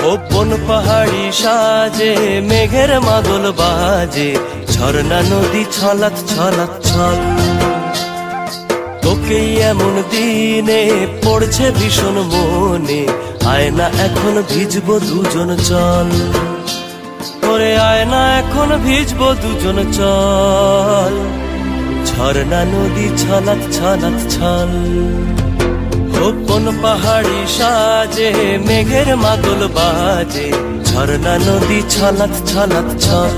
কোন পাহাড়ি সাজে মেঘের মাদল বাজে, ঝর্ণা নদী ছলাৎ ছলাৎ ছল। তোকেই এমন দিনে পড়ছে ভীষণ মনে, আয়না এখন ভিজবো দুজন চল। ওরে আয়না এখন ভিজবো দুজন চল, ঝর্ণা নদী ছলাৎ ছলাৎ ছল। কোন পাহাড়ি সাজে মেঘের মাদল বাজে, ঝর্ণা নদী ছলাৎ ছলাৎ ছল।